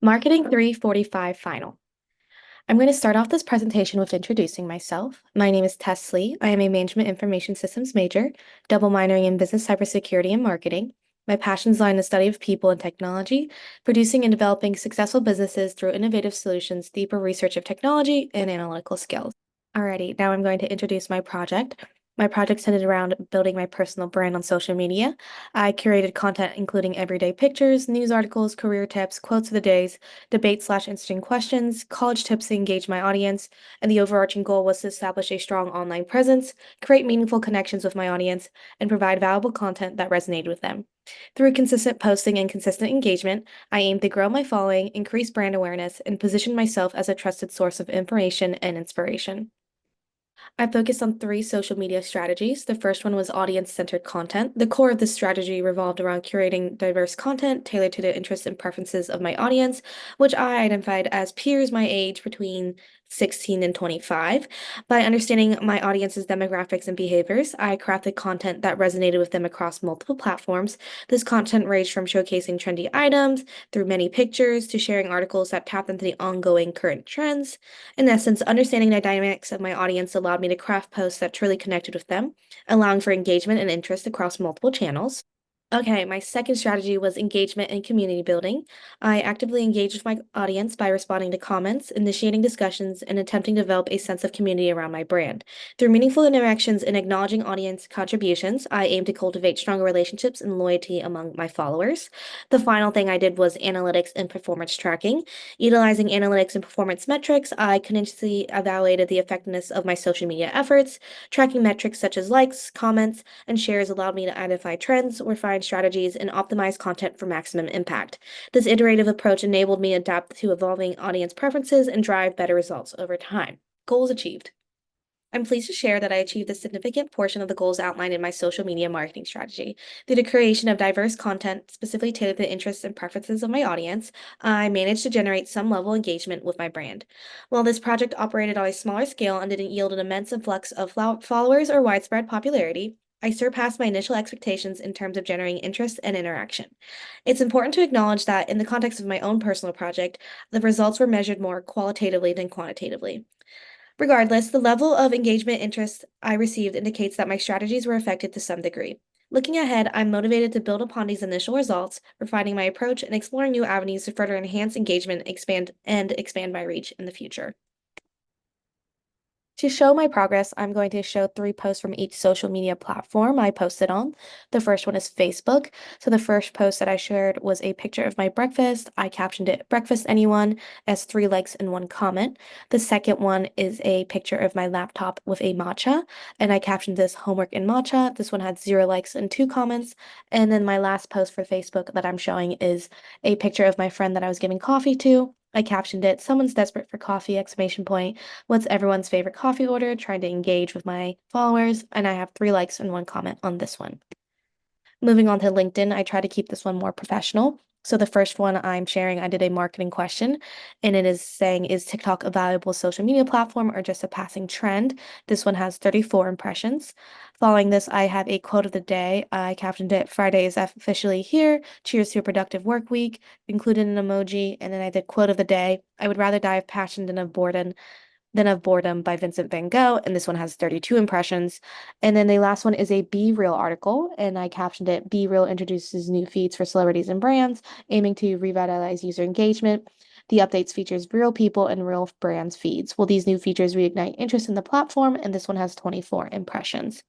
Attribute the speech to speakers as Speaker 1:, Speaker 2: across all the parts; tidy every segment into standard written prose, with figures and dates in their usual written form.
Speaker 1: Marketing 345 Final. I'm going to start off this presentation with introducing myself. My name is Tess Lee. I am a Management Information Systems major, double minoring in Business Cybersecurity and Marketing. My passions lie in the study of people and technology, producing and developing successful businesses through innovative solutions, deeper research of technology, and analytical skills. Alrighty, now I'm going to introduce my project. My project centered around building my personal brand on social media. I curated content including everyday pictures, news articles, career tips, quotes of the days, debate/interesting questions, college tips to engage my audience, and the overarching goal was to establish a strong online presence, create meaningful connections with my audience, and provide valuable content that resonated with them. Through consistent posting and consistent engagement, I aim to grow my following, increase brand awareness, and position myself as a trusted source of information and inspiration. I focused on three social media strategies. The first one was audience-centered content. The core of this strategy revolved around curating diverse content tailored to the interests and preferences of my audience, which I identified as peers my age between 16 and 25. By understanding my audience's demographics and behaviors, I crafted content that resonated with them across multiple platforms. This content ranged from showcasing trendy items through many pictures to sharing articles that tapped into the ongoing current trends. In essence, understanding the dynamics of my audience allowed me to craft posts that truly connected with them, allowing for engagement and interest across multiple channels. Okay, my second strategy was engagement and community building. I actively engaged with my audience by responding to comments, initiating discussions, and attempting to develop a sense of community around my brand. Through meaningful interactions and acknowledging audience contributions, I aim to cultivate stronger relationships and loyalty among my followers. The final thing I did was analytics and performance tracking. Utilizing analytics and performance metrics, I continuously evaluated the effectiveness of my social media efforts. Tracking metrics such as likes, comments, and shares allowed me to identify trends, refine strategies, and optimize content for maximum impact. This iterative approach enabled me to adapt to evolving audience preferences and drive better results over time. Goals achieved. I'm pleased to share that I achieved a significant portion of the goals outlined in my social media marketing strategy. Through the creation of diverse content specifically tailored to the interests and preferences of my audience, I managed to generate some level of engagement with my brand. While this project operated on a smaller scale and didn't yield an immense influx of followers or widespread popularity, I surpassed my initial expectations in terms of generating interest and interaction. It's important to acknowledge that in the context of my own personal project, the results were measured more qualitatively than quantitatively. Regardless, the level of engagement interest I received indicates that my strategies were effective to some degree. Looking ahead, I'm motivated to build upon these initial results, refining my approach and exploring new avenues to further enhance engagement, expand my reach in the future. To show my progress, I'm going to show three posts from each social media platform I posted on. The first one is Facebook. So the first post that I shared was a picture of my breakfast. I captioned it "Breakfast Anyone" as 3 likes and 1 comment. The second one is a picture of my laptop with a matcha, and I captioned this "Homework in Matcha." This one had 0 likes and 2 comments. And then my last post for Facebook that I'm showing is a picture of my friend that I was giving coffee to. I captioned it "Someone's desperate for coffee!" exclamation point. What's everyone's favorite coffee order? Trying to engage with my followers, and I have 3 likes and 1 comment on this one. Moving on to LinkedIn, I try to keep this one more professional. So the first one I'm sharing, I did a marketing question, and it is saying, is TikTok a valuable social media platform or just a passing trend? This one has 34 impressions. Following this, I have a quote of the day. I captioned it, "Friday is officially here. Cheers to a productive work week," included an emoji, and then I did quote of the day. "I would rather die of passion than of boredom by Vincent van Gogh," and this one has 32 impressions. And then the last one is a Be Real article, and I captioned it, "Be Real introduces new feeds for celebrities and brands, aiming to revitalize user engagement. The updates features real people and real brands feeds. Will these new features reignite interest in the platform?" And this one has 24 impressions.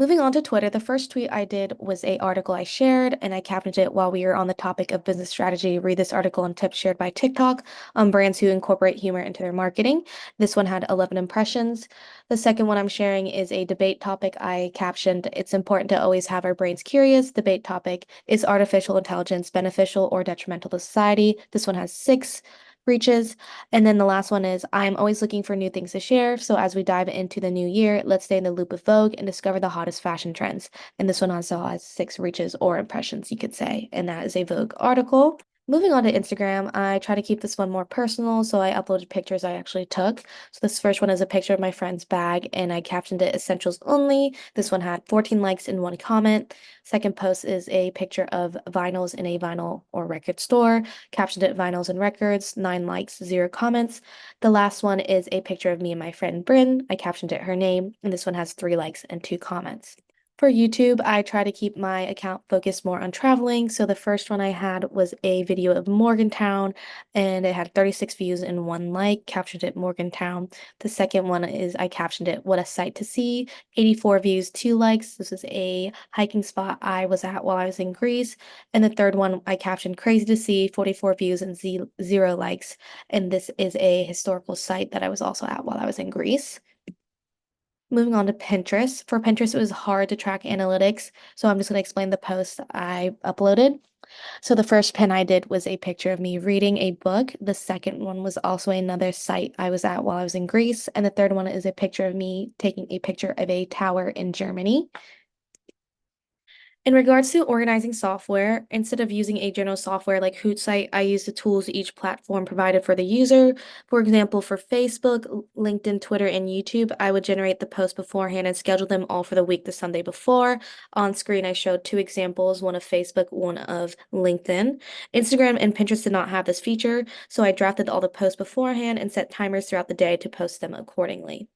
Speaker 1: Moving on to Twitter, the first tweet I did was a article I shared, and I captioned it, "While we are on the topic of business strategy, read this article and tips shared by TikTok on brands who incorporate humor into their marketing." This one had 11 impressions. The second one I'm sharing is a debate topic I captioned, "It's important to always have our brains curious." Debate topic, "Is artificial intelligence beneficial or detrimental to society?" This one has 6 reaches. And then the last one is, "I'm always looking for new things to share. So as we dive into the new year, let's stay in the loop of Vogue and discover the hottest fashion trends." And this one also has 6 reaches or impressions, you could say. And that is a Vogue article. Moving on to Instagram, I try to keep this one more personal, so I uploaded pictures I actually took. So this first one is a picture of my friend's bag, and I captioned it essentials only. This one had 14 likes and 1 comment. Second post is a picture of vinyls in a vinyl or record store. Captioned it vinyls and records, 9 likes, 0 comments. The last one is a picture of me and my friend Bryn. I captioned it her name, and this one has 3 likes and 2 comments. For YouTube, I try to keep my account focused more on traveling. So the first one I had was a video of Morgantown, and it had 36 views and 1 like, captioned it Morgantown. The second one is I captioned it What a Sight to See, 84 views, 2 likes. This is a hiking spot I was at while I was in Greece. And the third one I captioned Crazy to See, 44 views and 0 likes. And this is a historical site that I was also at while I was in Greece. Moving on to Pinterest. For Pinterest, it was hard to track analytics, so I'm just going to explain the post I uploaded. So the first pin I did was a picture of me reading a book. The second one was also another site I was at while I was in Greece. And the third one is a picture of me taking a picture of a tower in Germany. In regards to organizing software, instead of using a general software like Hootsuite, I use the tools each platform provided for the user. For example, for Facebook, LinkedIn, Twitter, and YouTube, I would generate the post beforehand and schedule them all for the week the Sunday before. On screen, I showed 2 examples, one of Facebook, one of LinkedIn. Instagram and Pinterest did not have this feature, so I drafted all the posts beforehand and set timers throughout the day to post them accordingly.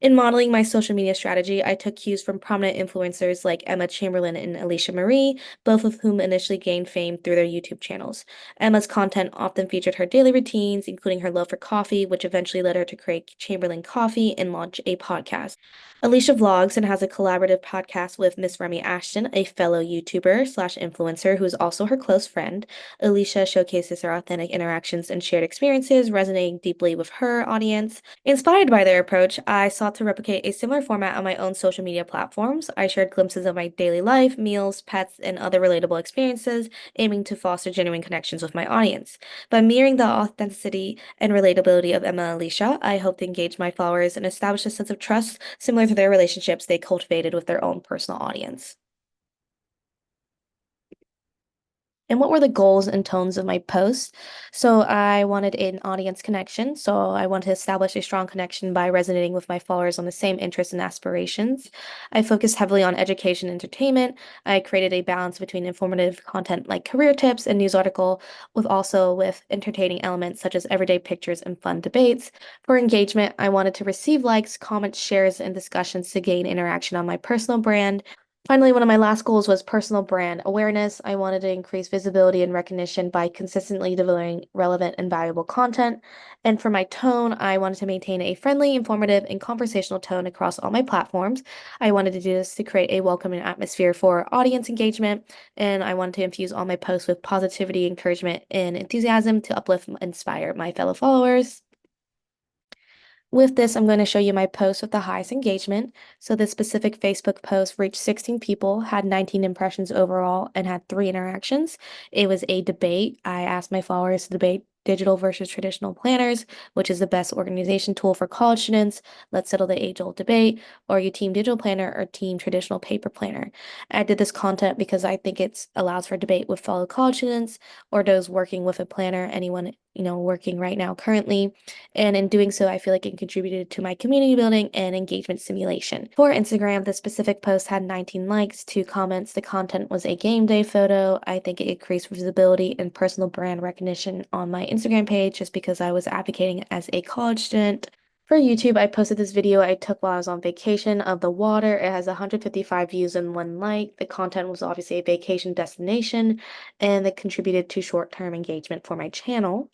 Speaker 1: In modeling my social media strategy, I took cues from prominent influencers like Emma Chamberlain and Alicia Marie, both of whom initially gained fame through their YouTube channels. Emma's content often featured her daily routines, including her love for coffee, which eventually led her to create Chamberlain Coffee and launch a podcast. Alicia vlogs and has a collaborative podcast with Miss Remy Ashton, a fellow YouTuber slash influencer who is also her close friend. Alicia showcases her authentic interactions and shared experiences, resonating deeply with her audience. Inspired by their approach, I sought to replicate a similar format on my own social media platforms. I shared glimpses of my daily life, meals, pets, and other relatable experiences, aiming to foster genuine connections with my audience. By mirroring the authenticity and relatability of Emma and Alicia, I hope to engage my followers and establish a sense of trust similar to their relationships they cultivated with their own personal audience. And what were the goals and tones of my post? So I wanted an audience connection. So I wanted to establish a strong connection by resonating with my followers on the same interests and aspirations. I focused heavily on education and entertainment. I created a balance between informative content like career tips and news article with entertaining elements such as everyday pictures and fun debates. For engagement, I wanted to receive likes, comments, shares, and discussions to gain interaction on my personal brand. Finally, one of my last goals was personal brand awareness. I wanted to increase visibility and recognition by consistently delivering relevant and valuable content. And for my tone, I wanted to maintain a friendly, informative, and conversational tone across all my platforms. I wanted to do this to create a welcoming atmosphere for audience engagement. And I wanted to infuse all my posts with positivity, encouragement, and enthusiasm to uplift and inspire my fellow followers. With this, I'm going to show you my post with the highest engagement. So this specific Facebook post reached 16 people, had 19 impressions overall, and had 3 interactions. It was a debate. I asked my followers to debate digital versus traditional planners, which is the best organization tool for college students. Let's settle the age-old debate. Are you team digital planner or team traditional paper planner? I did this content because I think it allows for debate with fellow college students or those working with a planner, anyone, working right now currently. And in doing so, I feel like it contributed to my community building and engagement simulation. For Instagram, the specific post had 19 likes, 2 comments. The content was a game day photo. I think it increased visibility and personal brand recognition on my Instagram page just because I was advocating as a college student. For YouTube, I posted this video I took while I was on vacation of the water. It has 155 views and 1 like. The content was obviously a vacation destination, and it contributed to short-term engagement for my channel.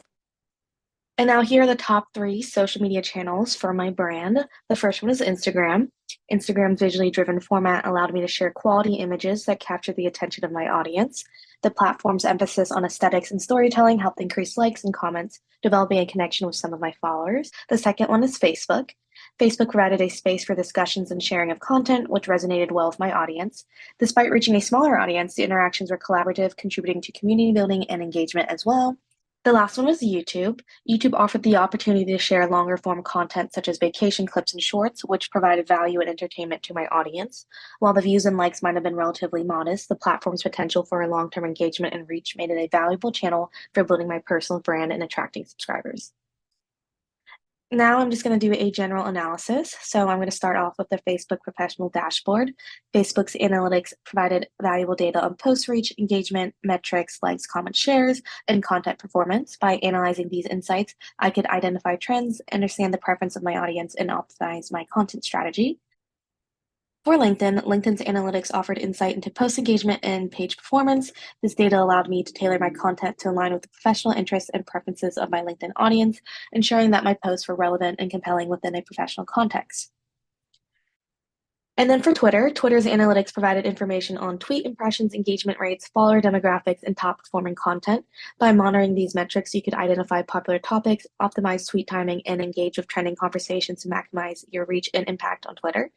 Speaker 1: And now here are the top 3 social media channels for my brand. The first one is Instagram. Instagram's visually driven format allowed me to share quality images that captured the attention of my audience. The platform's emphasis on aesthetics and storytelling helped increase likes and comments, developing a connection with some of my followers. The second one is Facebook. Facebook provided a space for discussions and sharing of content, which resonated well with my audience. Despite reaching a smaller audience, the interactions were collaborative, contributing to community building and engagement as well. The last one was YouTube. YouTube offered the opportunity to share longer form content such as vacation clips and shorts, which provided value and entertainment to my audience. While the views and likes might have been relatively modest, the platform's potential for long-term engagement and reach made it a valuable channel for building my personal brand and attracting subscribers. Now I'm just going to do a general analysis. So I'm going to start off with the Facebook professional dashboard. Facebook's analytics provided valuable data on post reach, engagement, metrics, likes, comments, shares, and content performance. By analyzing these insights, I could identify trends, understand the preference of my audience, and optimize my content strategy. For LinkedIn, LinkedIn's analytics offered insight into post engagement and page performance. This data allowed me to tailor my content to align with the professional interests and preferences of my LinkedIn audience, ensuring that my posts were relevant and compelling within a professional context. And then for Twitter, Twitter's analytics provided information on tweet impressions, engagement rates, follower demographics, and top performing content. By monitoring these metrics, you could identify popular topics, optimize tweet timing, and engage with trending conversations to maximize your reach and impact on Twitter.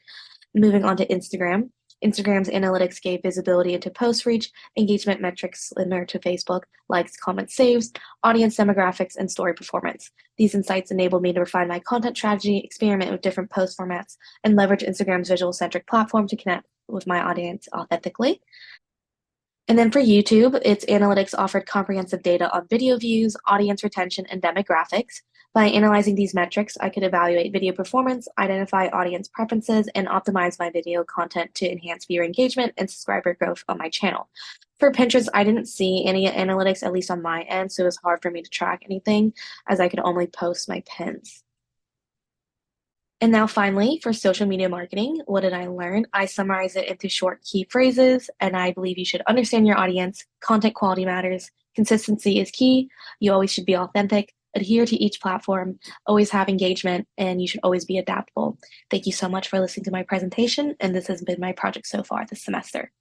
Speaker 1: Moving on to Instagram. Instagram's analytics gave visibility into post reach, engagement metrics similar to Facebook, likes, comments, saves, audience demographics, and story performance. These insights enabled me to refine my content strategy, experiment with different post formats, and leverage Instagram's visual-centric platform to connect with my audience authentically. And then for YouTube, its analytics offered comprehensive data on video views, audience retention, and demographics. By analyzing these metrics, I could evaluate video performance, identify audience preferences, and optimize my video content to enhance viewer engagement and subscriber growth on my channel. For Pinterest, I didn't see any analytics, at least on my end, so it was hard for me to track anything as I could only post my pins. And now finally, for social media marketing, what did I learn? I summarize it into short key phrases, and I believe you should understand your audience. Content quality matters. Consistency is key. You always should be authentic. Adhere to each platform. Always have engagement, and you should always be adaptable. Thank you so much for listening to my presentation, and this has been my project so far this semester.